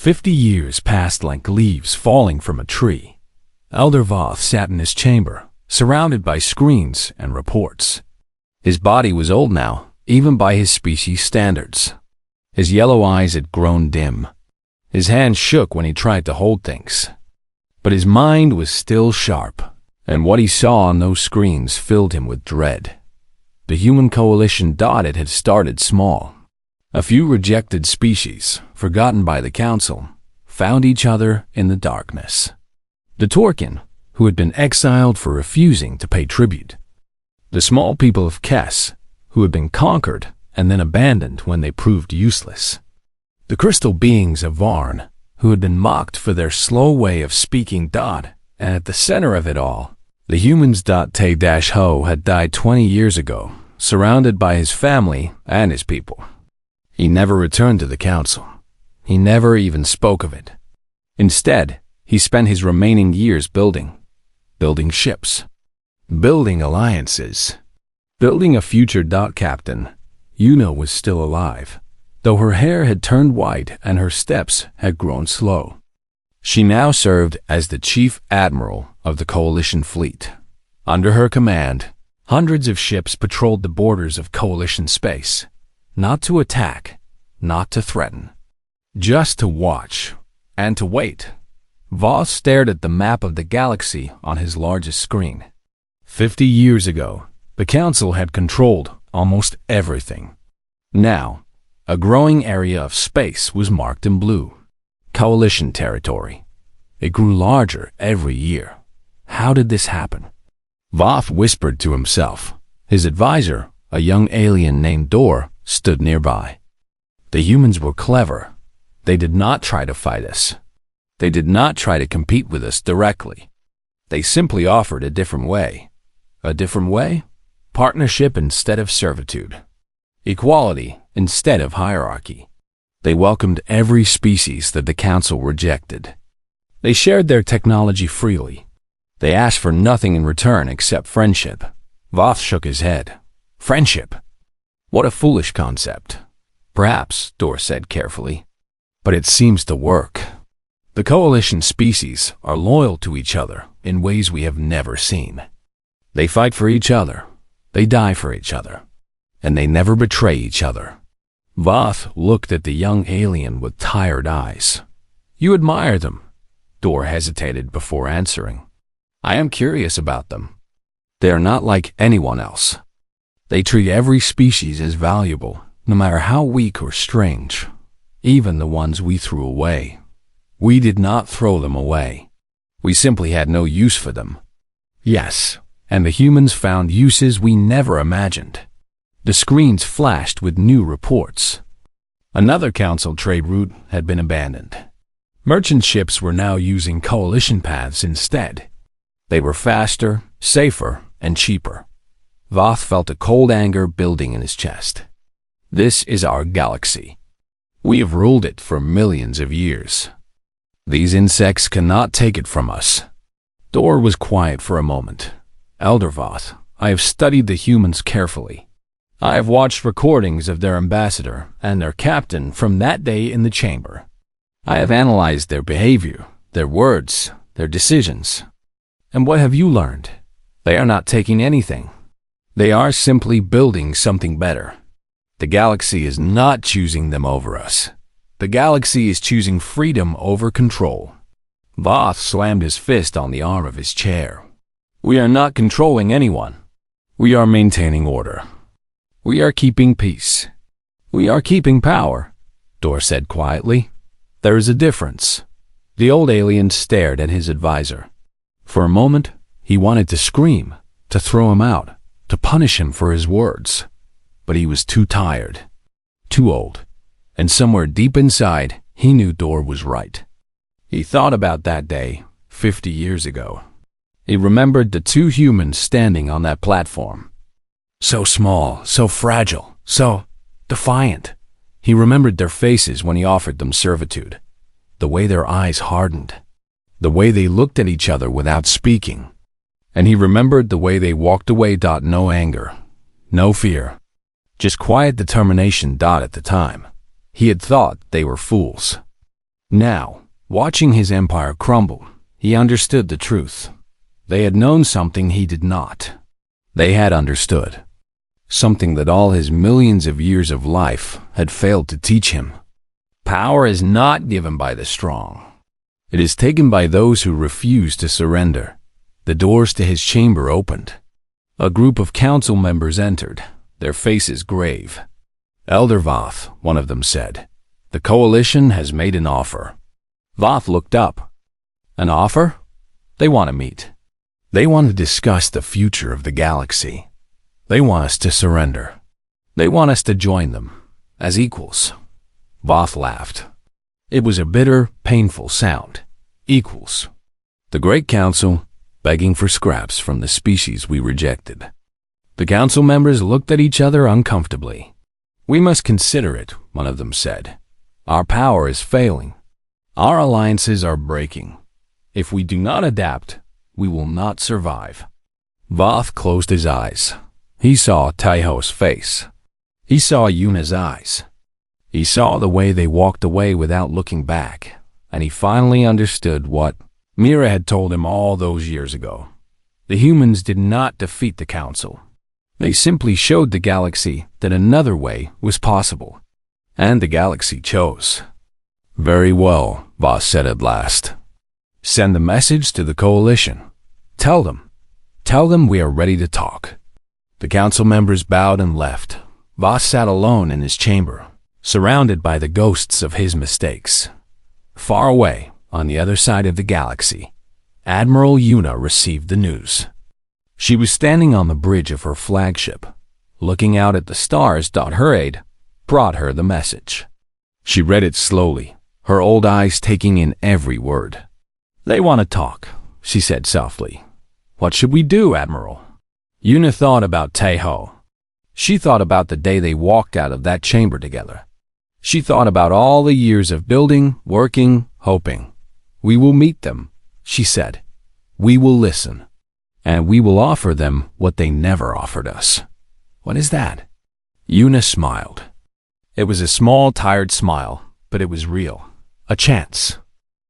50 years passed like leaves falling from a tree. Elder Voth sat in his chamber, surrounded by screens and reports. His body was old now, even by his species standards. His yellow eyes had grown dim. His hands shook when he tried to hold things. But his mind was still sharp, and what he saw on those screens filled him with dread. The human coalition dotted had started small. A few rejected species, forgotten by the council, found each other in the darkness. The Torkin, who had been exiled for refusing to pay tribute. The small people of Kess, who had been conquered and then abandoned when they proved useless. The crystal beings of Varn, who had been mocked for their slow way of speaking Dot, and at the center of it all, the humans. Te-Ho had died 20 years ago, surrounded by his family and his people. He never returned to the council. He never even spoke of it. Instead, he spent his remaining years building ships, building alliances, building a future. Captain Yuna was still alive, though her hair had turned white and her steps had grown slow. She now served as the chief admiral of the coalition fleet. Under her command, hundreds of ships patrolled the borders of coalition space, not to attack, not to threaten, just to watch and to wait. Voth stared at the map of the galaxy on his largest screen. 50 years ago, the council had controlled almost everything. Now, a growing area of space was marked in blue. Coalition territory. It grew larger every year. How did this happen? Voth whispered to himself. His advisor, a young alien named Dor, stood nearby. The humans were clever. They did not try to fight us. They did not try to compete with us directly. They simply offered a different way. A different way? Partnership instead of servitude. Equality instead of hierarchy. They welcomed every species that the council rejected. They shared their technology freely. They asked for nothing in return except friendship. Voth shook his head. Friendship? What a foolish concept. Perhaps, Dor said carefully. But it seems to work. The coalition species are loyal to each other in ways we have never seen. They fight for each other. They die for each other. And they never betray each other. Voth looked at the young alien with tired eyes. You admire them. Dor hesitated before answering. I am curious about them. They are not like anyone else. They treat every species as valuable, no matter how weak or strange, even the ones we threw away. We did not throw them away. We simply had no use for them. Yes, and the humans found uses we never imagined. The screens flashed with new reports. Another council trade route had been abandoned. Merchant ships were now using coalition paths instead. They were faster, safer, and cheaper. Voth felt a cold anger building in his chest. This is our galaxy. We have ruled it for millions of years. These insects cannot take it from us. Dor was quiet for a moment. Elder Voth, I have studied the humans carefully. I have watched recordings of their ambassador and their captain from that day in the chamber. I have analyzed their behavior, their words, their decisions. And what have you learned? They are not taking anything. They are simply building something better. The galaxy is not choosing them over us. The galaxy is choosing freedom over control. Voth slammed his fist on the arm of his chair. We are not controlling anyone. We are maintaining order. We are keeping peace. We are keeping power, Dor said quietly. There is a difference. The old alien stared at his advisor. For a moment, he wanted to scream, to throw him out, to punish him for his words. But he was too tired, too old, and somewhere deep inside, he knew Dor was right. He thought about that day, 50 years ago. He remembered the two humans standing on that platform. So small, so fragile, so defiant. He remembered their faces when he offered them servitude, the way their eyes hardened, the way they looked at each other without speaking. And he remembered the way they walked away. No anger, no fear, just quiet determination. At the time, he had thought they were fools. Now, watching his empire crumble, he understood the truth. They had known something he did not. They had understood something that all his millions of years of life had failed to teach him. Power is not given by the strong. It is taken by those who refuse to surrender. The doors to his chamber opened. A group of council members entered, their faces grave. "Elder Voth," one of them said, "the coalition has made an offer." Voth looked up. "An offer?" "They want to meet. They want to discuss the future of the galaxy. They want us to surrender. They want us to join them, as equals." Voth laughed. It was a bitter, painful sound. Equals. The Great Council, begging for scraps from the species we rejected. The council members looked at each other uncomfortably. "We must consider it," one of them said. "Our power is failing. Our alliances are breaking. If we do not adapt, we will not survive." Voth closed his eyes. He saw Taiho's face. He saw Yuna's eyes. He saw the way they walked away without looking back, and he finally understood what Mira had told him all those years ago. The humans did not defeat the council. They simply showed the galaxy that another way was possible, and the galaxy chose. "Very well," Voth said at last. "Send the message to the coalition. Tell them we are ready to talk." The council members bowed and left. Voth sat alone in his chamber, surrounded by the ghosts of his mistakes. Far away, on the other side of the galaxy, Admiral Yuna received the news. She was standing on the bridge of her flagship, looking out at the stars. Her aide brought her the message. She read it slowly, her old eyes taking in every word. "They want to talk," she said softly. "What should we do, Admiral?" Yuna thought about Taiho. She thought about the day they walked out of that chamber together. She thought about all the years of building, working, hoping. "We will meet them," she said. "We will listen. And we will offer them what they never offered us." "What is that?" Yuna smiled. It was a small, tired smile, but it was real. A chance.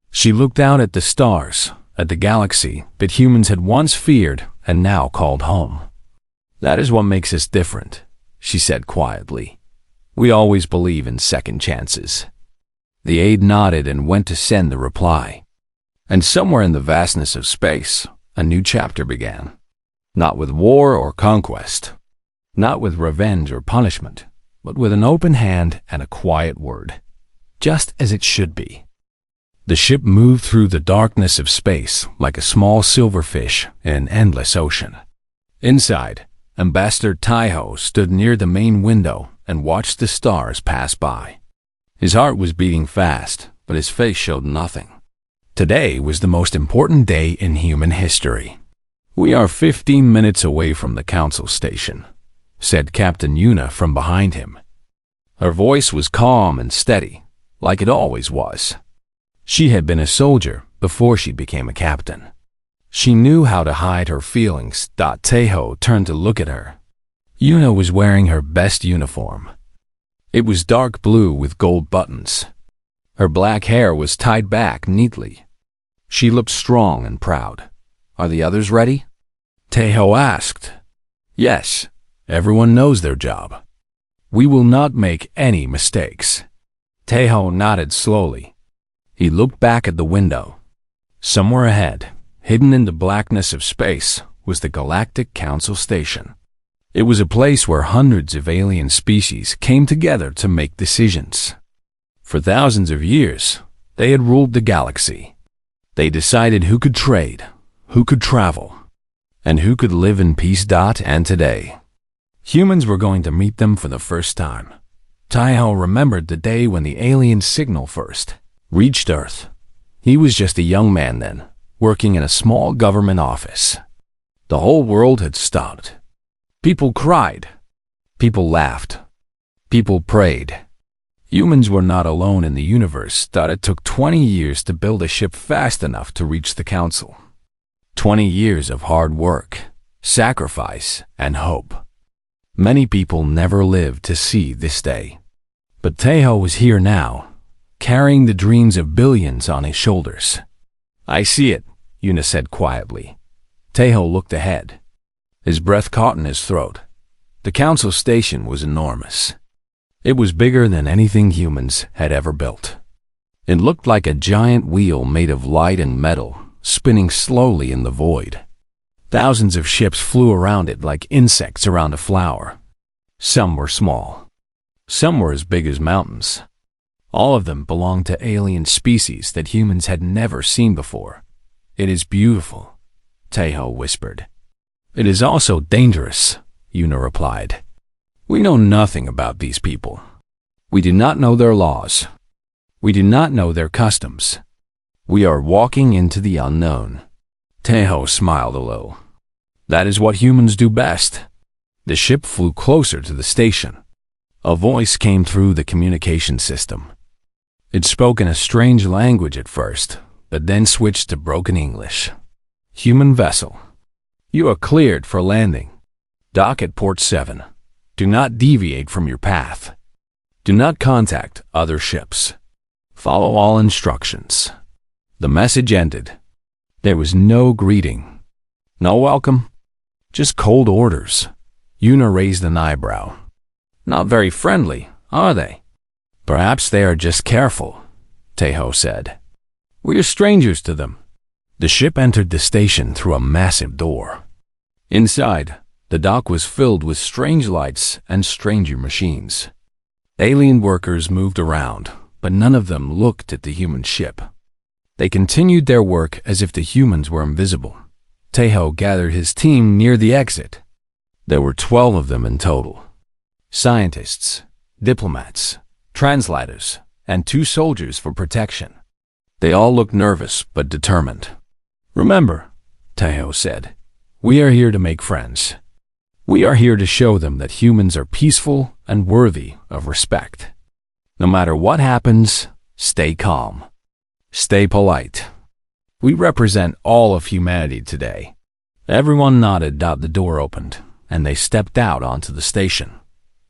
She looked out at the stars, at the galaxy that humans had once feared and now called home. "That is what makes us different," she said quietly. "We always believe in second chances." The aide nodded and went to send the reply. And somewhere in the vastness of space, a new chapter began. Not with war or conquest, not with revenge or punishment, but with an open hand and a quiet word. Just as it should be. The ship moved through the darkness of space like a small silverfish in an endless ocean. Inside, Ambassador Taiho stood near the main window and watched the stars pass by. His heart was beating fast, but his face showed nothing. Today was the most important day in human history. "We are 15 minutes away from the council station," said Captain Yuna from behind him. Her voice was calm and steady, like it always was. She had been a soldier before she became a captain. She knew how to hide her feelings. Taiho turned to look at her. Yuna was wearing her best uniform. It was dark blue with gold buttons. Her black hair was tied back neatly. She looked strong and proud. "Are the others ready?" Taiho asked. "Yes, everyone knows their job. We will not make any mistakes." Taiho nodded slowly. He looked back at the window. Somewhere ahead, hidden in the blackness of space, was the Galactic Council Station. It was a place where hundreds of alien species came together to make decisions. For thousands of years, they had ruled the galaxy. They decided who could trade, who could travel, and who could live in peace. And today, humans were going to meet them for the first time. Taiho remembered the day when the alien signal first reached Earth. He was just a young man then, working in a small government office. The whole world had stopped. People cried. People laughed. People prayed. Humans were not alone in the universe. It took 20 years to build a ship fast enough to reach the council. 20 years of hard work, sacrifice, and hope. Many people never lived to see this day. But Taiho was here now. carrying the dreams of billions on his shoulders. "I see it," Yuna said quietly. Tejo looked ahead. His breath caught in his throat. The council station was enormous. It was bigger than anything humans had ever built. It looked like a giant wheel made of light and metal, spinning slowly in the void. Thousands of ships flew around it like insects around a flower. Some were small. Some were as big as mountains. All of them belonged to alien species that humans had never seen before. "It is beautiful," Tejo whispered. "It is also dangerous," Yuna replied. "We know nothing about these people. We do not know their laws. We do not know their customs. We are walking into the unknown." Tejo smiled a little. "That is what humans do best." The ship flew closer to the station. A voice came through the communication system. It spoke in a strange language at first, but then switched to broken English. "Human vessel. You are cleared for landing. Dock at port 7. Do not deviate from your path. Do not contact other ships. Follow all instructions." The message ended. There was no greeting, no welcome, just cold orders. Yuna raised an eyebrow. "Not very friendly, are they?" "Perhaps they are just careful," Tejo said. "We are strangers to them." The ship entered the station through a massive door. Inside, the dock was filled with strange lights and stranger machines. Alien workers moved around, but none of them looked at the human ship. They continued their work as if the humans were invisible. Tejo gathered his team near the exit. There were 12 of them in total. Scientists, diplomats, translators, and 2 soldiers for protection. They all looked nervous but determined. "Remember," Tejo said, "we are here to make friends. We are here to show them that humans are peaceful and worthy of respect. No matter what happens, stay calm. Stay polite. We represent all of humanity today." Everyone nodded. The door opened, and they stepped out onto the station.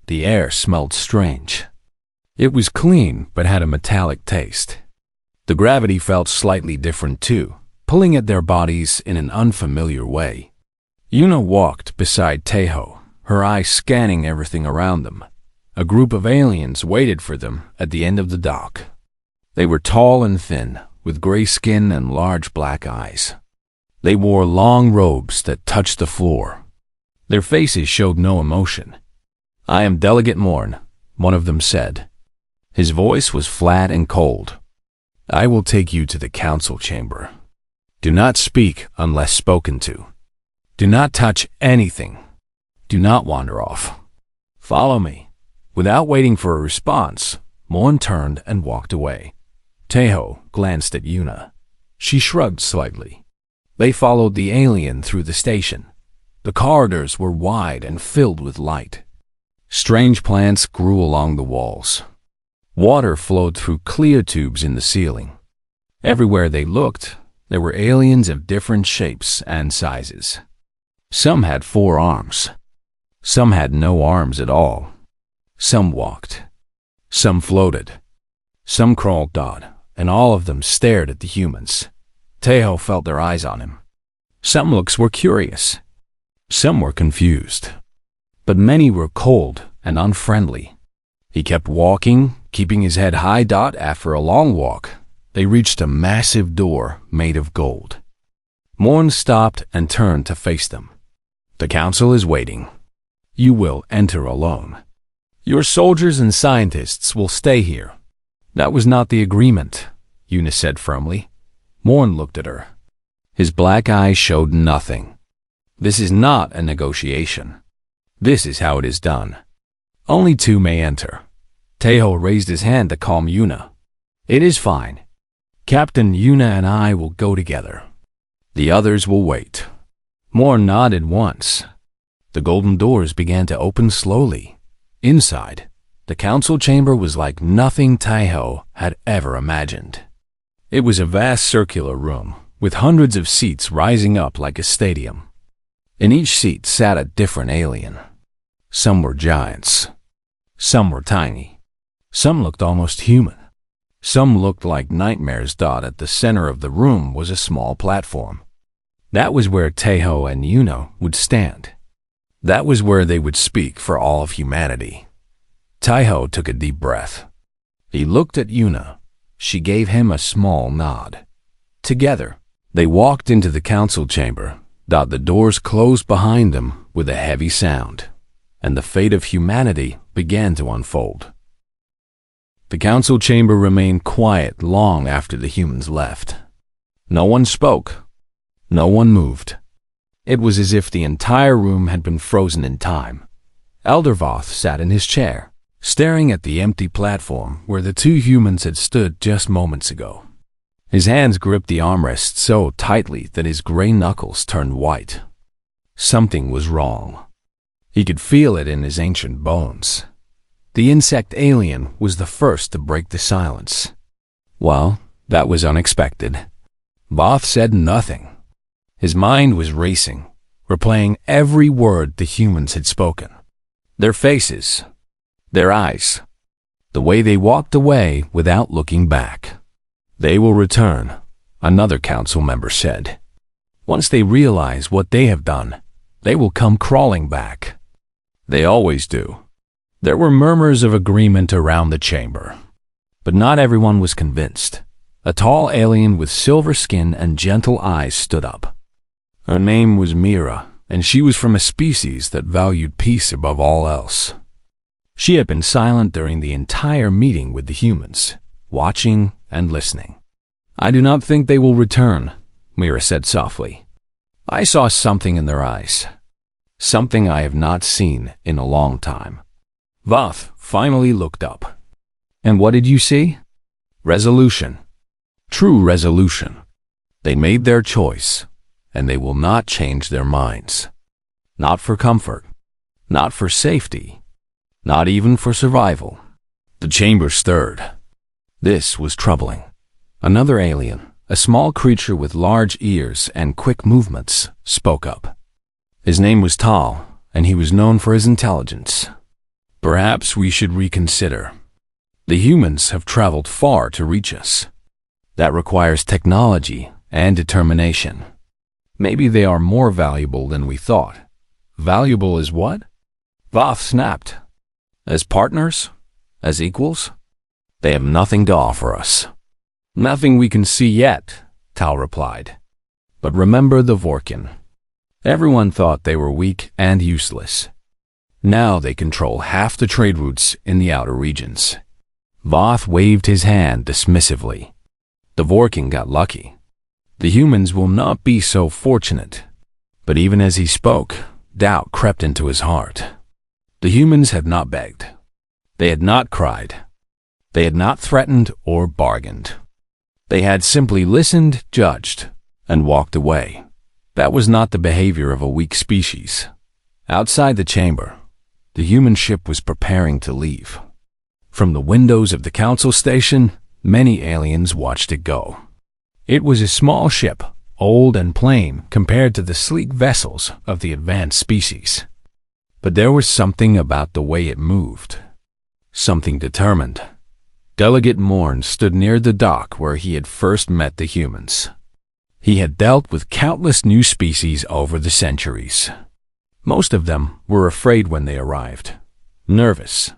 The air smelled strange. It was clean, but had a metallic taste. The gravity felt slightly different too, pulling at their bodies in an unfamiliar way. Yuna walked beside Tejo, her eyes scanning everything around them. A group of aliens waited for them at the end of the dock. They were tall and thin, with gray skin and large black eyes. They wore long robes that touched the floor. Their faces showed no emotion. "I am Delegate Morn," one of them said. His voice was flat and cold. "I will take you to the council chamber. Do not speak unless spoken to. Do not touch anything. Do not wander off. Follow me." Without waiting for a response, Morn turned and walked away. Tejo glanced at Yuna. She shrugged slightly. They followed the alien through the station. The corridors were wide and filled with light. Strange plants grew along the walls. Water flowed through clear tubes in the ceiling. Everywhere they looked, there were aliens of different shapes and sizes. Some had 4 arms. Some had no arms at all. Some walked. Some floated. Some crawled, and all of them stared at the humans. Tejo felt their eyes on him. Some looks were curious. Some were confused. But many were cold and unfriendly. He kept walking, keeping his head high. After a long walk, they reached a massive door made of gold. Morn stopped and turned to face them. "The council is waiting. You will enter alone. Your soldiers and scientists will stay here." "That was not the agreement," Yuna said firmly. Morn looked at her. His black eyes showed nothing. "This is not a negotiation. This is how it is done. Only 2 may enter." Tejo raised his hand to calm Yuna. "It is fine. Captain Yuna and I will go together. The others will wait." Morn nodded once. The golden doors began to open slowly. Inside, the council chamber was like nothing Tejo had ever imagined. It was a vast circular room, with hundreds of seats rising up like a stadium. In each seat sat a different alien. Some were giants. Some were tiny. Some looked almost human. Some looked like nightmares. At the center of the room was a small platform. That was where Tejo and Yuno would stand. That was where they would speak for all of humanity. Tejo took a deep breath. He looked at Yuna. She gave him a small nod. Together, they walked into the council chamber. The doors closed behind them with a heavy sound, and the fate of humanity began to unfold. The council chamber remained quiet long after the humans left. No one spoke. No one moved. It was as if the entire room had been frozen in time. Elder Voth sat in his chair, staring at the empty platform where the two humans had stood just moments ago. His hands gripped the armrest so tightly that his gray knuckles turned white. Something was wrong. He could feel it in his ancient bones. The insect alien was the first to break the silence. Well, that was unexpected. Voth said nothing. His mind was racing, replaying every word the humans had spoken. Their faces, their eyes, the way they walked away without looking back. They will return, another council member said. Once they realize what they have done, they will come crawling back. They always do. There were murmurs of agreement around the chamber, but not everyone was convinced. A tall alien with silver skin and gentle eyes stood up. Her name was Mira, and she was from a species that valued peace above all else. She had been silent during the entire meeting with the humans, watching and listening. I do not think they will return, Mira said softly. I saw something in their eyes. Something I have not seen in a long time. Voth finally looked up. And what did you see? Resolution. True resolution. They made their choice, and they will not change their minds. Not for comfort, not for safety, not even for survival. The chamber stirred. This was troubling. Another alien, a small creature with large ears and quick movements, spoke up. His name was Tal, and he was known for his intelligence. Perhaps we should reconsider. The humans have traveled far to reach us. That requires technology and determination. Maybe they are more valuable than we thought. Valuable as what? Voth snapped. As partners? As equals? They have nothing to offer us. Nothing we can see yet, Tal replied. But remember the Vorkin. Everyone thought they were weak and useless. Now they control half the trade routes in the outer regions. Voth waved his hand dismissively. The Vorkin got lucky. The humans will not be so fortunate. But even as he spoke, doubt crept into his heart. The humans had not begged. They had not cried. They had not threatened or bargained. They had simply listened, judged, and walked away. That was not the behavior of a weak species. Outside the chamber, the human ship was preparing to leave. From the windows of the council station, many aliens watched it go. It was a small ship, old and plain compared to the sleek vessels of the advanced species. But there was something about the way it moved. Something determined. Delegate Morn stood near the dock where he had first met the humans. He had dealt with countless new species over the centuries. Most of them were afraid when they arrived, nervous,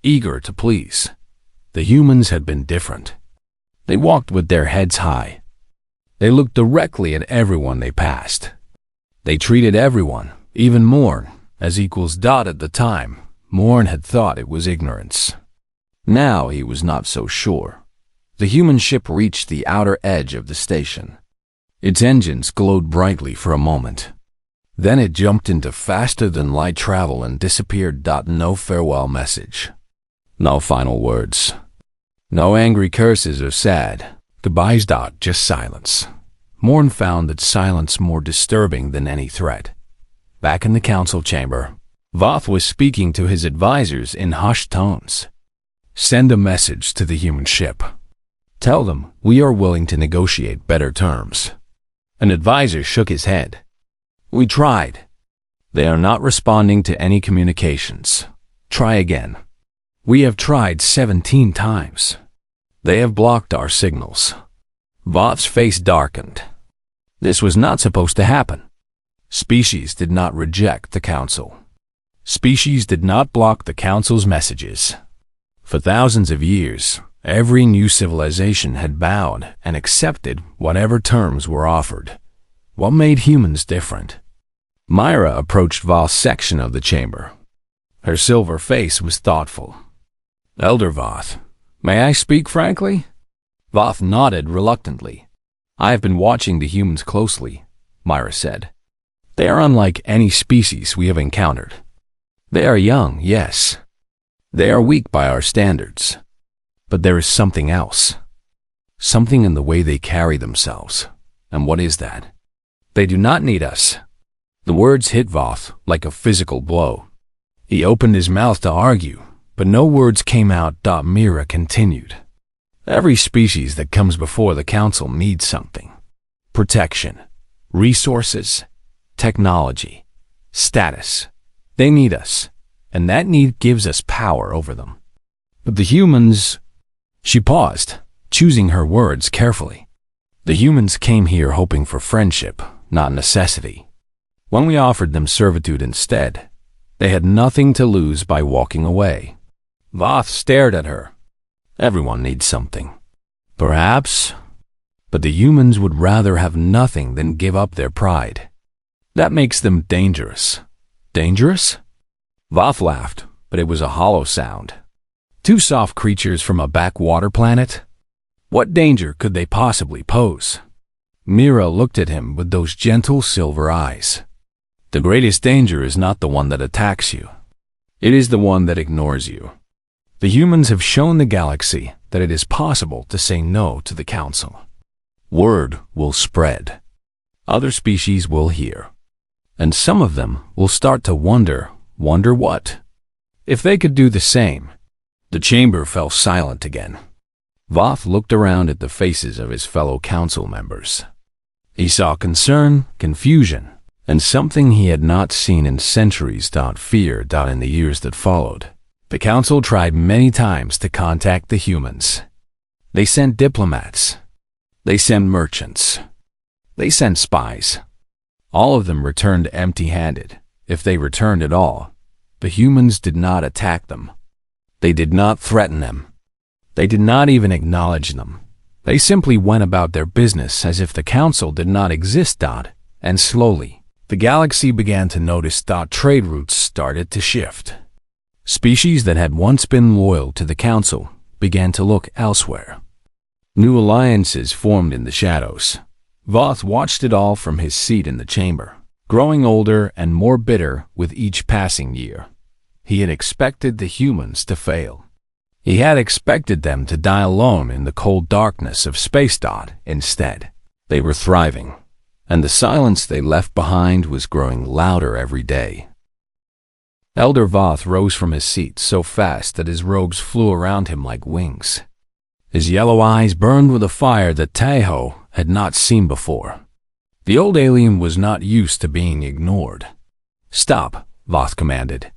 eager to please. The humans had been different. They walked with their heads high. They looked directly at everyone they passed. They treated everyone, even Morn, as equals. At the time, Morn had thought it was ignorance. Now he was not so sure. The human ship reached the outer edge of the station. Its engines glowed brightly for a moment. Then it jumped into faster-than-light travel and disappeared. No farewell message. No final words. No angry curses or sad goodbyes. Just silence. Morn found that silence more disturbing than any threat. Back in the council chamber, Voth was speaking to his advisors in hushed tones. Send a message to the human ship. Tell them we are willing to negotiate better terms. An advisor shook his head. We tried. They are not responding to any communications. Try again. We have tried 17 times. They have blocked our signals. Voth's face darkened. This was not supposed to happen. Species did not reject the Council. Species did not block the Council's messages. For thousands of years, every new civilization had bowed and accepted whatever terms were offered. What made humans different? Myra approached Voth's section of the chamber. Her silver face was thoughtful. Elder Voth, may I speak frankly? Voth nodded reluctantly. I have been watching the humans closely, Myra said. They are unlike any species we have encountered. They are young, yes. They are weak by our standards. But there is something else. Something in the way they carry themselves. And what is that? They do not need us. The words hit Voth like a physical blow. He opened his mouth to argue, but no words came out. Myra continued. Every species that comes before the Council needs something. Protection, resources, technology, status. They need us, and that need gives us power over them. But the humans... She paused, choosing her words carefully. The humans came here hoping for friendship, not necessity. When we offered them servitude instead, they had nothing to lose by walking away. Voth stared at her. Everyone needs something. Perhaps, but the humans would rather have nothing than give up their pride. That makes them dangerous. Dangerous? Voth laughed, but it was a hollow sound. Two soft creatures from a backwater planet? What danger could they possibly pose? Myra looked at him with those gentle silver eyes. The greatest danger is not the one that attacks you. It is the one that ignores you. The humans have shown the galaxy that it is possible to say no to the Council. Word will spread. Other species will hear. And some of them will start to wonder what? If they could do the same. The chamber fell silent again. Voth looked around at the faces of his fellow Council members. He saw concern, confusion, and something he had not seen in centuries. Fear. In the years that followed. The Council tried many times to contact the humans. They sent diplomats. They sent merchants. They sent spies. All of them returned empty-handed, if they returned at all. The humans did not attack them. They did not threaten them. They did not even acknowledge them. They simply went about their business as if the Council did not exist. And slowly, the galaxy began to notice. Trade routes started to shift. Species that had once been loyal to the Council began to look elsewhere. New alliances formed in the shadows. Voth watched it all from his seat in the chamber, growing older and more bitter with each passing year. He had expected the humans to fail. He had expected them to die alone in the cold darkness of space. Instead, they were thriving, and the silence they left behind was growing louder every day. Elder Voth rose from his seat so fast that his robes flew around him like wings. His yellow eyes burned with a fire that Tahoe had not seen before. The old alien was not used to being ignored. Stop, Voth commanded.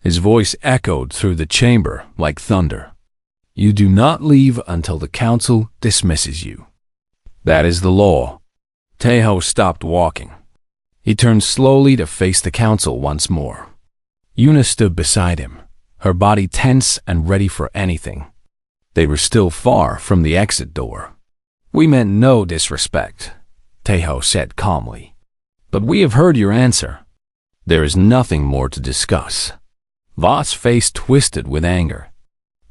His voice echoed through the chamber like thunder. You do not leave until the Council dismisses you. That is the law. Tahoe stopped walking. He turned slowly to face the Council once more. Una stood beside him, her body tense and ready for anything. They were still far from the exit door. We meant no disrespect, Tahoe said calmly. But we have heard your answer. There is nothing more to discuss. Voth's face twisted with anger.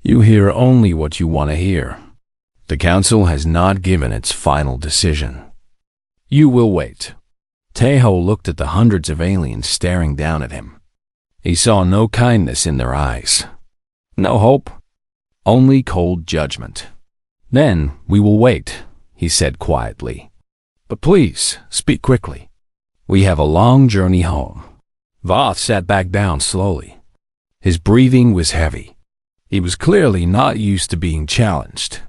You hear only what you want to hear. The Council has not given its final decision. You will wait. Tahoe looked at the hundreds of aliens staring down at him. He saw no kindness in their eyes. No hope. Only cold judgment. Then we will wait, he said quietly. But please, speak quickly. We have a long journey home. Voth sat back down slowly. His breathing was heavy. He was clearly not used to being challenged.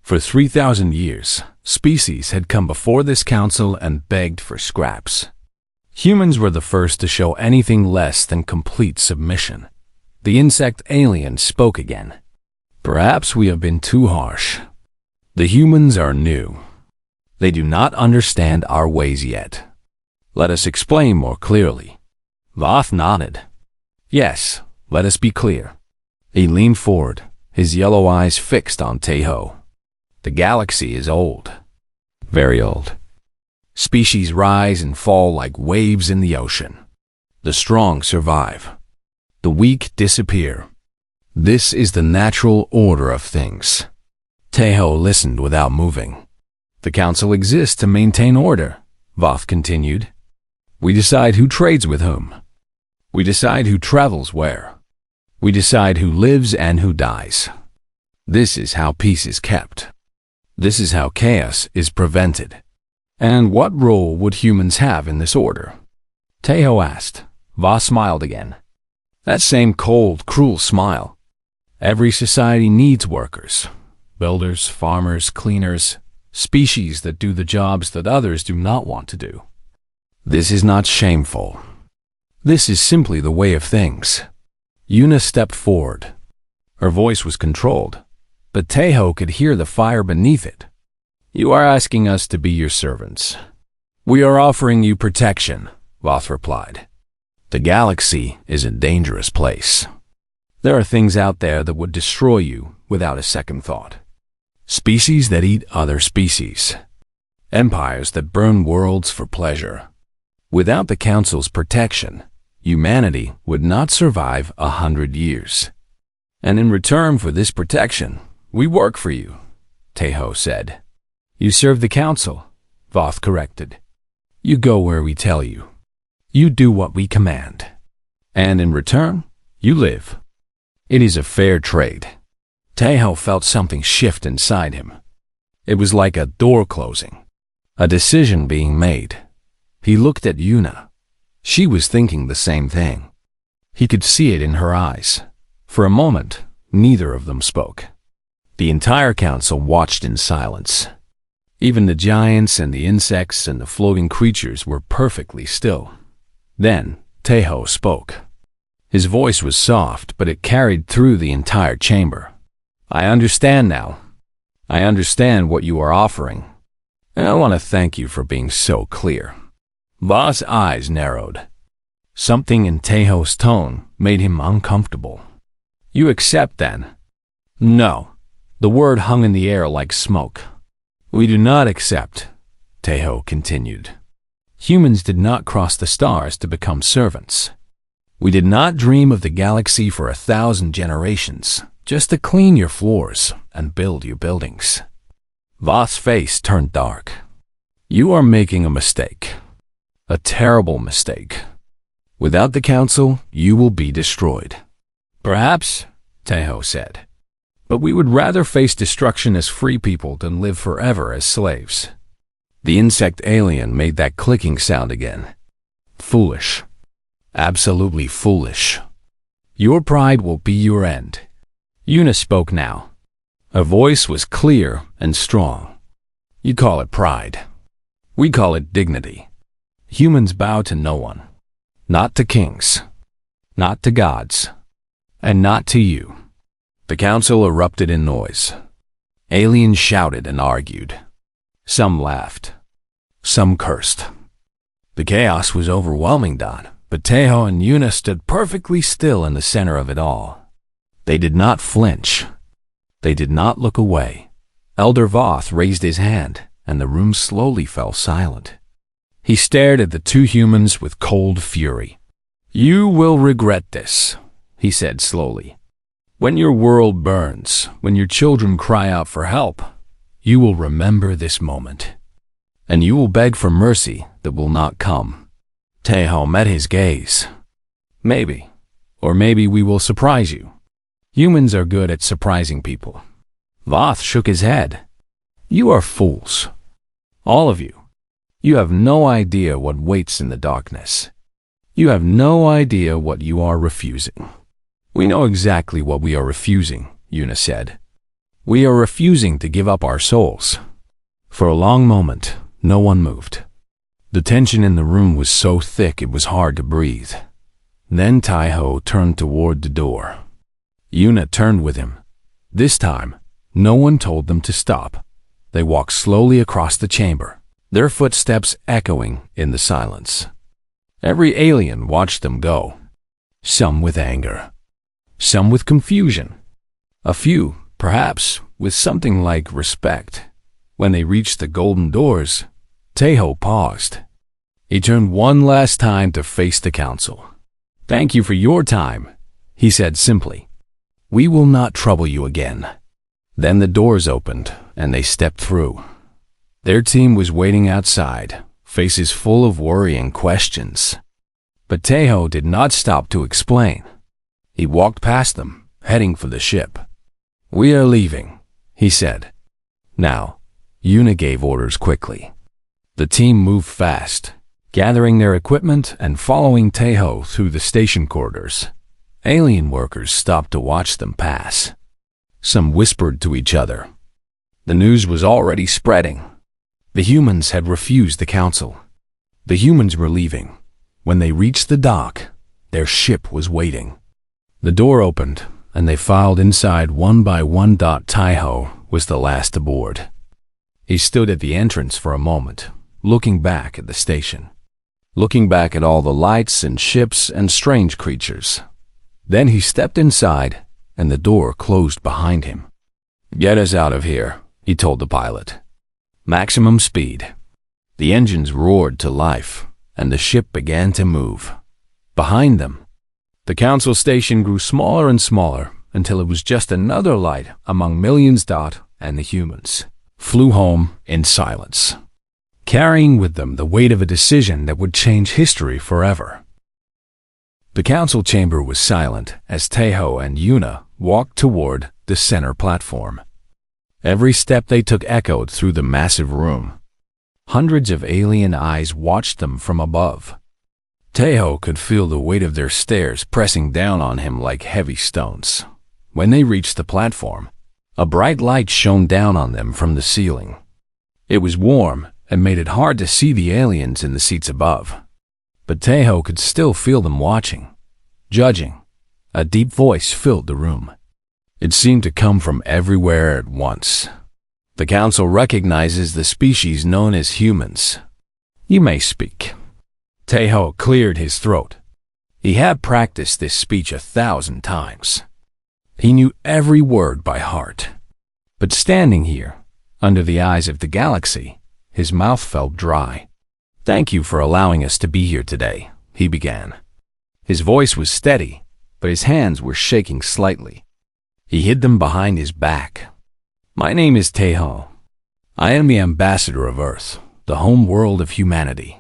For 3,000 years, species had come before this council and begged for scraps. Humans were the first to show anything less than complete submission. The insect alien spoke again. Perhaps we have been too harsh. The humans are new. They do not understand our ways yet. Let us explain more clearly. Voth nodded. Yes, let us be clear. He leaned forward, his yellow eyes fixed on Taeho. The galaxy is old. Very old. Species rise and fall like waves in the ocean. The strong survive. The weak disappear. This is the natural order of things. Taeho listened without moving. The council exists to maintain order, Voth continued. We decide who trades with whom. We decide who travels where. We decide who lives and who dies. This is how peace is kept. This is how chaos is prevented. And what role would humans have in this order? Taeho asked. Voth smiled again. That same cold, cruel smile. Every society needs workers. Builders, farmers, cleaners, species that do the jobs that others do not want to do. This is not shameful. This is simply the way of things. Yuna stepped forward. Her voice was controlled, but Taeho could hear the fire beneath it. You are asking us to be your servants. We are offering you protection, Voth replied. The galaxy is a dangerous place. There are things out there that would destroy you without a second thought. Species that eat other species. Empires that burn worlds for pleasure. Without the Council's protection, humanity would not survive 100 years. And in return for this protection, we work for you, Taeho said. You serve the Council, Voth corrected. You go where we tell you. You do what we command. And in return, you live. It is a fair trade. Taeho felt something shift inside him. It was like a door closing, a decision being made. He looked at Yuna. She was thinking the same thing. He could see it in her eyes. For a moment, neither of them spoke. The entire council watched in silence. Even the giants and the insects and the floating creatures were perfectly still. Then, Taeho spoke. His voice was soft, but it carried through the entire chamber. I understand now. I understand what you are offering. And I want to thank you for being so clear. Voth's eyes narrowed. Something in Taeho's tone made him uncomfortable. You accept, then? No. The word hung in the air like smoke. We do not accept, Taeho continued. Humans did not cross the stars to become servants. We did not dream of the galaxy for 1,000 generations, just to clean your floors and build your buildings. Voth's face turned dark. You are making a mistake. A terrible mistake. Without the council, you will be destroyed. Perhaps, Taeho said. But we would rather face destruction as free people than live forever as slaves. The insect alien made that clicking sound again. Foolish. Absolutely foolish. Your pride will be your end. Yuna spoke now. Her voice was clear and strong. You call it pride. We call it dignity. Humans bow to no one. Not to kings. Not to gods. And not to you. The council erupted in noise. Aliens shouted and argued. Some laughed. Some cursed. The chaos was overwhelming, Don, but Taeho and Yuna stood perfectly still in the center of it all. They did not flinch. They did not look away. Elder Voth raised his hand, and the room slowly fell silent. He stared at the two humans with cold fury. You will regret this, he said slowly. When your world burns, when your children cry out for help, you will remember this moment. And you will beg for mercy that will not come. Taeho met his gaze. Maybe, or maybe we will surprise you. Humans are good at surprising people. Voth shook his head. You are fools. All of you. You have no idea what waits in the darkness. You have no idea what you are refusing. We know exactly what we are refusing, Yuna said. We are refusing to give up our souls. For a long moment, no one moved. The tension in the room was so thick it was hard to breathe. Then Taeho turned toward the door. Yuna turned with him. This time, no one told them to stop. They walked slowly across the chamber, their footsteps echoing in the silence. Every alien watched them go, some with anger, some with confusion, a few, perhaps, with something like respect. When they reached the golden doors, Tejo paused. He turned one last time to face the council. "Thank you for your time," he said simply. "We will not trouble you again." Then the doors opened, and they stepped through. Their team was waiting outside, faces full of worrying questions. But Tejo did not stop to explain. He walked past them, heading for the ship. "We are leaving," he said. Now, Yuna gave orders quickly. The team moved fast, gathering their equipment and following Tejo through the station corridors. Alien workers stopped to watch them pass. Some whispered to each other. The news was already spreading. The humans had refused the council. The humans were leaving. When they reached the dock, their ship was waiting. The door opened, and they filed inside one by one. Tejo was the last aboard. He stood at the entrance for a moment, looking back at the station, looking back at all the lights and ships and strange creatures. Then he stepped inside, and the door closed behind him. "Get us out of here," he told the pilot. Maximum speed. The engines roared to life, and the ship began to move. Behind them, the council station grew smaller and smaller until it was just another light among millions. And the humans flew home in silence, carrying with them the weight of a decision that would change history forever. The council chamber was silent as Tejo and Yuna walked toward the center platform. Every step they took echoed through the massive room. Hundreds of alien eyes watched them from above. Tejo could feel the weight of their stares pressing down on him like heavy stones. When they reached the platform, a bright light shone down on them from the ceiling. It was warm and made it hard to see the aliens in the seats above. But Tejo could still feel them watching, judging. A deep voice filled the room. It seemed to come from everywhere at once. "The council recognizes the species known as humans. You may speak." Tejo cleared his throat. He had practiced this speech 1,000 times. He knew every word by heart. But standing here, under the eyes of the galaxy, his mouth felt dry. "Thank you for allowing us to be here today," he began. His voice was steady, but his hands were shaking slightly. He hid them behind his back. "My name is Tejo. I am the ambassador of Earth, the home world of humanity.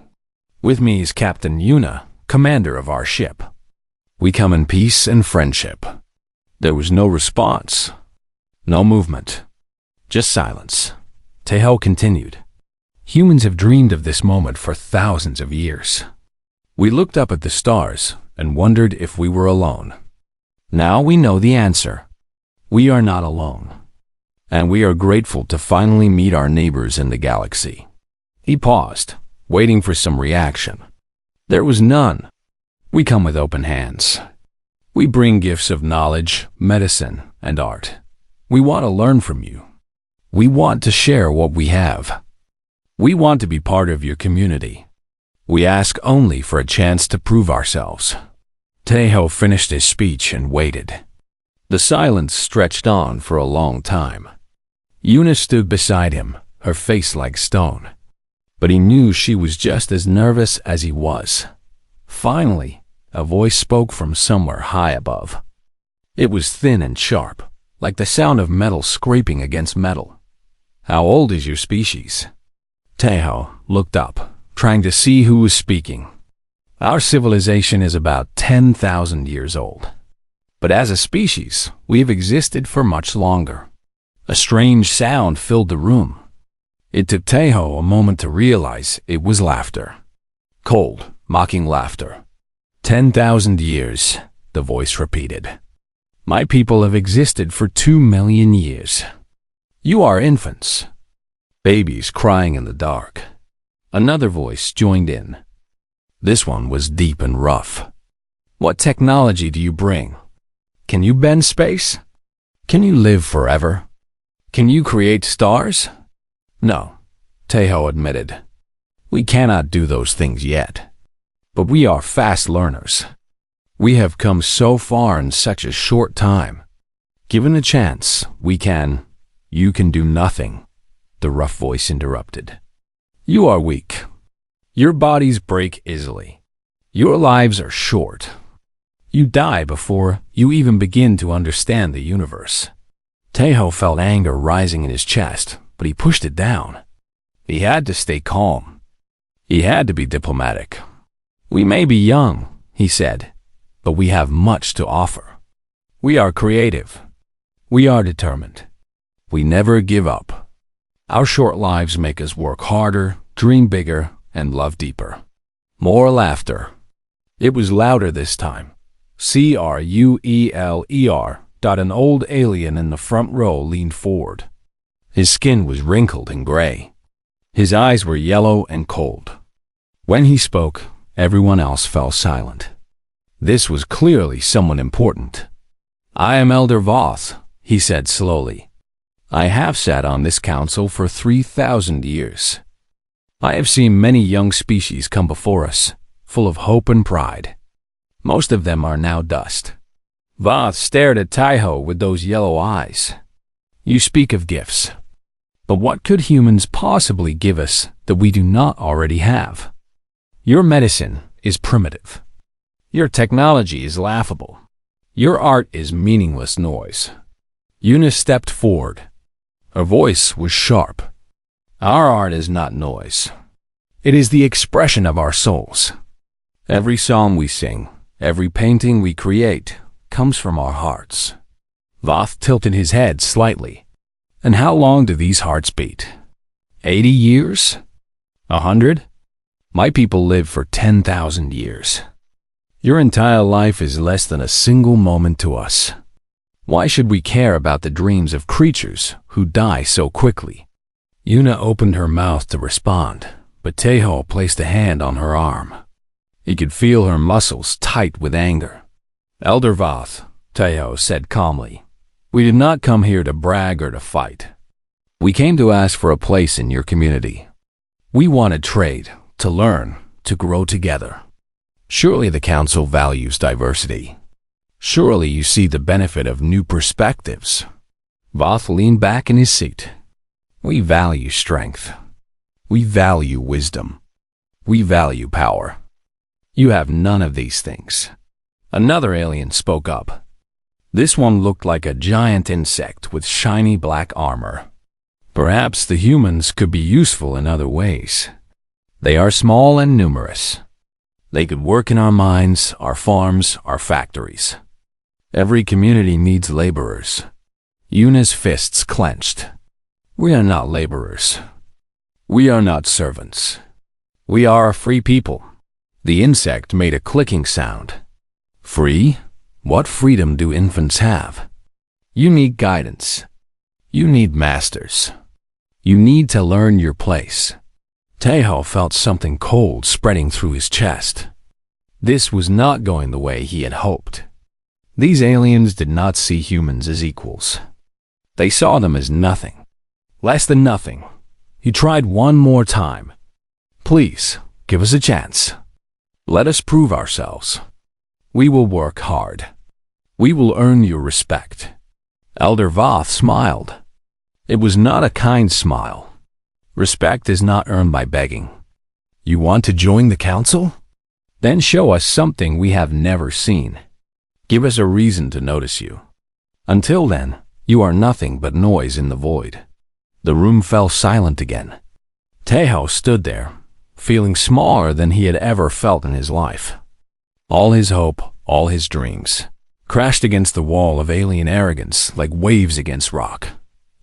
With me is Captain Yuna, commander of our ship. We come in peace and friendship." There was no response, no movement, just silence. Tejo continued. "Humans have dreamed of this moment for thousands of years. We looked up at the stars and wondered if we were alone. Now we know the answer. We are not alone. And we are grateful to finally meet our neighbors in the galaxy." He paused, waiting for some reaction. There was none. "We come with open hands. We bring gifts of knowledge, medicine, and art. We want to learn from you. We want to share what we have. We want to be part of your community. We ask only for a chance to prove ourselves." Tejo finished his speech and waited. The silence stretched on for a long time. Yuna stood beside him, her face like stone. But he knew she was just as nervous as he was. Finally, a voice spoke from somewhere high above. It was thin and sharp, like the sound of metal scraping against metal. "How old is your species?" Tejo looked up, trying to see who was speaking. "Our civilization is about 10,000 years old. But as a species, we have existed for much longer." A strange sound filled the room. It took Tejo a moment to realize it was laughter. Cold, mocking laughter. 10,000 years, the voice repeated. "My people have existed for 2 million years. You are infants. Babies crying in the dark." Another voice joined in. This one was deep and rough. "What technology do you bring? Can you bend space? Can you live forever? Can you create stars? No, Taeho admitted. We cannot do those things yet. But we are fast learners. We have come so far in such a short time. Given a chance, we can. You can do nothing, the rough voice interrupted. You are weak. Your bodies break easily. Your lives are short. You die before you even begin to understand the universe. Taeho felt anger rising in his chest, but he pushed it down. He had to stay calm. He had to be diplomatic. We may be young, he said, but we have much to offer. We are creative. We are determined. We never give up. Our short lives make us work harder, dream bigger, and love deeper. More laughter. It was louder this time. Crueler. An old alien in the front row leaned forward. His skin was wrinkled and gray. His eyes were yellow and cold. When he spoke, everyone else fell silent. This was clearly someone important. I am Elder Voth, he said slowly. I have sat on this council for 3,000 years. I have seen many young species come before us, full of hope and pride. Most of them are now dust. Voth stared at Taeho with those yellow eyes. You speak of gifts. But what could humans possibly give us that we do not already have? Your medicine is primitive. Your technology is laughable. Your art is meaningless noise. Eunice stepped forward. Her voice was sharp. Our art is not noise. It is the expression of our souls. Every song we sing, every painting we create, comes from our hearts. Voth tilted his head slightly. And how long do these hearts beat? 80 years? 100? My people live for 10,000 years. Your entire life is less than a single moment to us. Why should we care about the dreams of creatures who die so quickly? Yuna opened her mouth to respond, but Taeho placed a hand on her arm. He could feel her muscles tight with anger. Elder Voth, Taeho said calmly, we did not come here to brag or to fight. We came to ask for a place in your community. We want to trade, to learn, to grow together. Surely the council values diversity. Surely you see the benefit of new perspectives. Voth leaned back in his seat. We value strength. We value wisdom. We value power. You have none of these things. Another alien spoke up. This one looked like a giant insect with shiny black armor. Perhaps the humans could be useful in other ways. They are small and numerous. They could work in our mines, our farms, our factories. Every community needs laborers. Yuna's fists clenched. We are not laborers. We are not servants. We are a free people. The insect made a clicking sound. Free? What freedom do infants have? You need guidance. You need masters. You need to learn your place. Taeho felt something cold spreading through his chest. This was not going the way he had hoped. These aliens did not see humans as equals. They saw them as nothing. Less than nothing. He tried one more time. Please, give us a chance. Let us prove ourselves. We will work hard. We will earn your respect. Elder Voth smiled. It was not a kind smile. Respect is not earned by begging. You want to join the council? Then show us something we have never seen. Give us a reason to notice you. Until then, you are nothing but noise in the void. The room fell silent again. Taeho stood there, feeling smaller than he had ever felt in his life. All his hope, all his dreams, crashed against the wall of alien arrogance like waves against rock.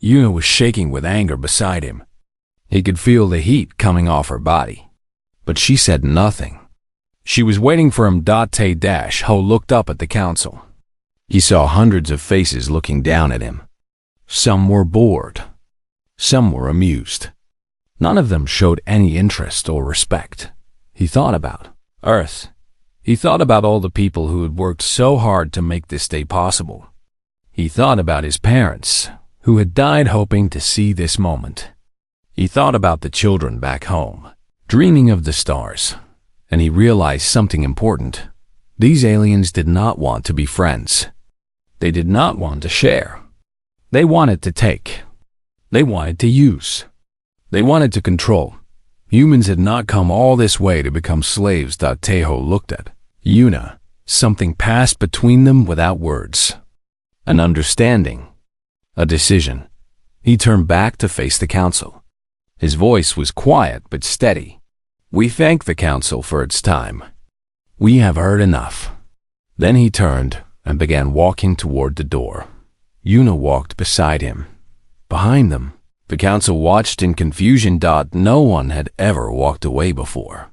Yuna was shaking with anger beside him. He could feel the heat coming off her body. But she said nothing. She was waiting for him. Tae-Ho looked up at the council. He saw hundreds of faces looking down at him. Some were bored. Some were amused. None of them showed any interest or respect. He thought about Earth. He thought about all the people who had worked so hard to make this day possible. He thought about his parents, who had died hoping to see this moment. He thought about the children back home, dreaming of the stars, and he realized something important. These aliens did not want to be friends. They did not want to share. They wanted to take. They wanted to use. They wanted to control. Humans had not come all this way to become slaves. Tejo looked at Yuna. Something passed between them without words. An understanding. A decision. He turned back to face the council. His voice was quiet but steady. We thank the council for its time. We have heard enough. Then he turned and began walking toward the door. Yuna walked beside him. Behind them, the council watched in confusion. No one had ever walked away before.